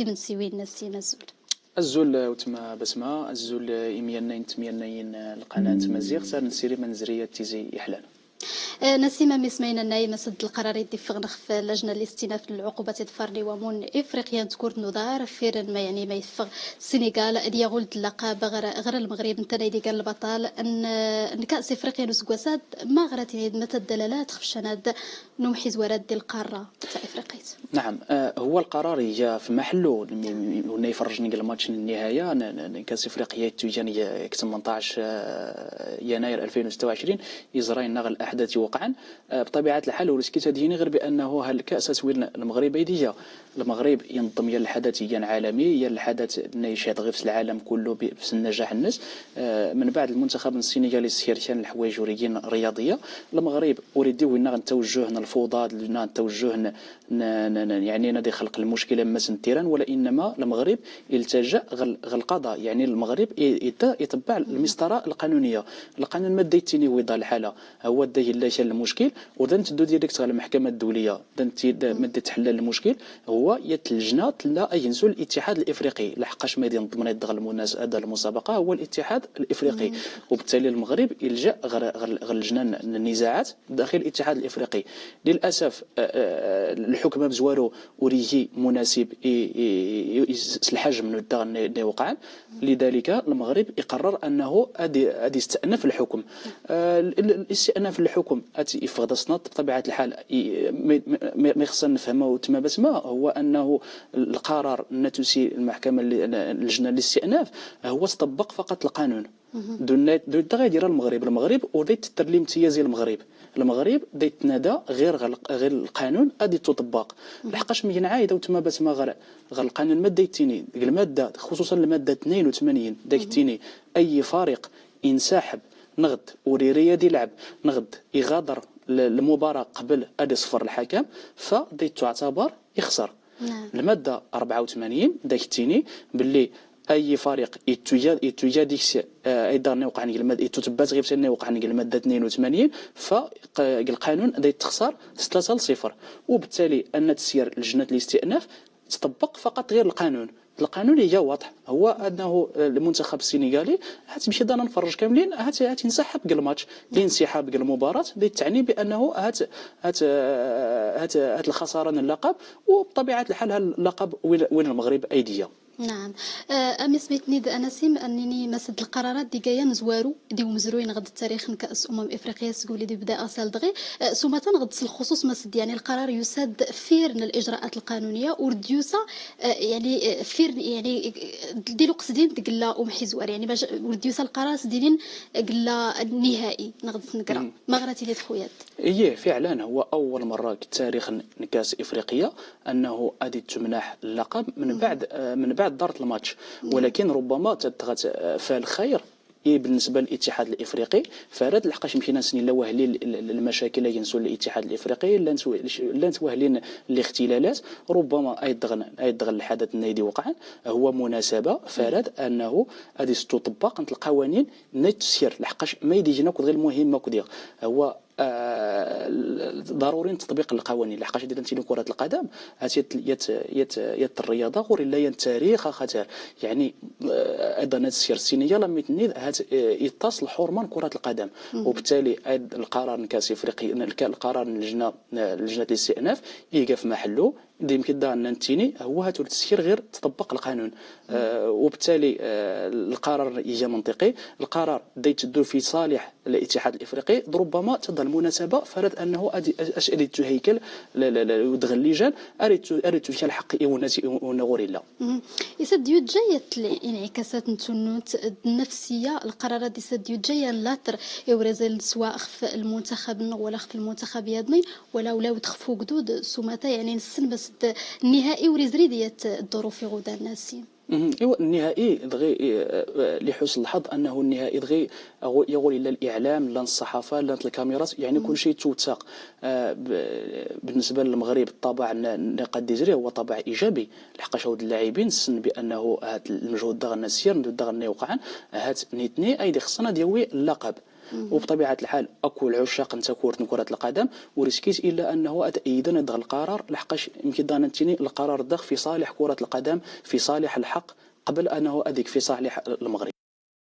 يتم نسيوين الناس مسؤول الزول وتما بسمة الزول إميانين تميانين القناة مزيغ سار نسيري منزرية تيزي يحلان نسيمة مسمين الناي مسد القرار يدفق نخف لجنة الاستئناف للعقوبات الفرد ومون إفريقيا تكون نضار فيرن ما يعني ما يفق السنغال اللي يقول اللقب غير المغرب انت اللي قال البطل ان كأس إفريقيا نسقوسات ما غرتني متى الدلالات خفشناد نمحي زورات ديال القارة تاع إفريقيا. نعم هو القرار جاء في محله ونا يفرجني قال الماتش النهاية كأس إفريقيا تجاني 18 يناير 2026 إزراين نغل الأحداث وقعا بطبيعة الحال ورسكيت هذه غير بأنه هالكأس سوينا المغرب يديا المغرب ينظم يا الحدث يا عالمي يا الحدث يشهد غير في العالم كله بس النجاح الناس من بعد المنتخب السنغالي سيرتان الحوايج وريين رياضية المغرب أريد وين نتوجه الفوضى نتوجه يعني نادي خلق المشكلة ما سنتيران ولا إنما المغرب يلتجأ القضاء يعني المغرب يتبع المسطرة القانونية القانون ما ديتيني ويضع الحالة هو داي لا شال المشكل وذن تدو ديريكت على المحكمة الدولية ذن ما تحل المشكل هو يتلجنا لا ينسوا الاتحاد الإفريقي لحقاش ما ينظم يدغل هذا المسابقة هو الاتحاد الإفريقي وبالتالي المغرب يلجأ غير لجنان النزاعات داخل الاتحاد الإفريقي للأسف الحكم بزوارو وريه مناسب الحجم من الدغن وقع لذلك المغرب يقرر أنه أدي يستأنف الحكم الاستئناف الحكم أتي إفغاد صنط بطبيعة الحال ما خصنا نفهمه تما بسمة هو أنه القرار النتوسي المحكمة اللجنة الاستئناف هو استطبق فقط القانون دون تغيير المغرب وديت الترليم امتيازي المغرب ديت نادى غير القانون ادي تطبق لحقاش مين عايده وتما بسمه غير القانون الماده الثاني الماده خصوصا الماده 82 داك اي فريق ينسحب نغد وريريا يلعب نغد يغادر المباراه قبل ادي صفر الحكم فديت تعتبر يخسر. الماده 84 داك الثاني باللي اي فريق يتوجد ديك ايضا نوقع الماده تتبات غير نوقع الماده 82 فالقانون دا تخسر 3-0 وبالتالي ان تسير لجنه الاستئناف تطبق فقط غير القانون هي واضح هو انه المنتخب السنغالي هتمشي دانا نفرج كاملين هتنسحب قال الماتش الانسحاب قال المباراه اللي تعني بانه هات الخساره من اللقب وبطبيعه الحال اللقب وين المغرب ايديه. نعم أمي سميتني أنا سيم أنني مسد القرارات دي جاية نزوارو دي ومزروين غد التاريخ كأس إفريقيا سقولي دي بدأ أصل دغي سومة غد الخصوص مسد يعني القرار يسد فيرن الإجراءات القانونية ورديوسا يعني فيرن يعني ديلو قصدين تقلا ومحي زوار يعني باش ورديوسا القرار سدينين قلا النهائي نغد نقرا ما غراتي لي تخويات. إيه فعلا هو أول مرة في تاريخ كأس إفريقيا أنه أدي تمنح اللقب من بعد دارت الماتش ولكن ربما تدغت فالخير بالنسبه للاتحاد الافريقي فراد لحقاش مشينا سنين لا واهلين المشاكل اللي ينسوا الاتحاد الافريقي لا نتواهلين الاختلالات ربما ايضا الحدث النادي وقع هو مناسبه فراد انه غادي تطبق القوانين نتسير لحقاش ما يديجنا غير المهمه كدير هو ضروري تطبيق القوانين لحقاش اذا انت كره القدم يت الرياضه غير لا التاريخ خاطر يعني ايضا السير السينيه لم يتنيد يتصل حرمان كره القدم وبالتالي القرار كاس افريقيا القرار لجنه الاستئناف يقف في محله يمكن دا ننتيني هو هاتو التسيير غير تطبق القانون وبالتالي القرار يجي منطقي القرار ديتدو في صالح الاتحاد الافريقي ربما تظل المناسبه فرض انه اشياء تهيكل ودغ اللجان اريد في الحق ونغوري لا يسديو جايه انعكاسات نتونوت النفسيه القرارات دي سديو جايه لاتر يورزل سواء في المنتخب ولا في المنتخب يادني ولا تخفوا قدود سماتا يعني نسن بس النهائي وريزري ديت الظروف غدا الناس ايوا النهائي دغي لحسن الحظ انه النهائي دغي يقول لا الاعلام لا الصحافه لا الكاميرات يعني كل شيء توثق بالنسبه للمغرب الطابع النقاد ديجري هو طابع ايجابي لحقاش هاد اللاعبين سن بانه هاد المجهود دغ الناس سير دغ وقعا هاد نيتني ايدي خصنا ديوي اللقب وبطبيعه الحال اكو العشاق نتا كره القدم وريسكيت الا انه ايضا يدغ القرار لحقاش يمكن ضانتني القرار دغ في صالح كره القدم في صالح الحق قبل انه اديك في صالح المغرب.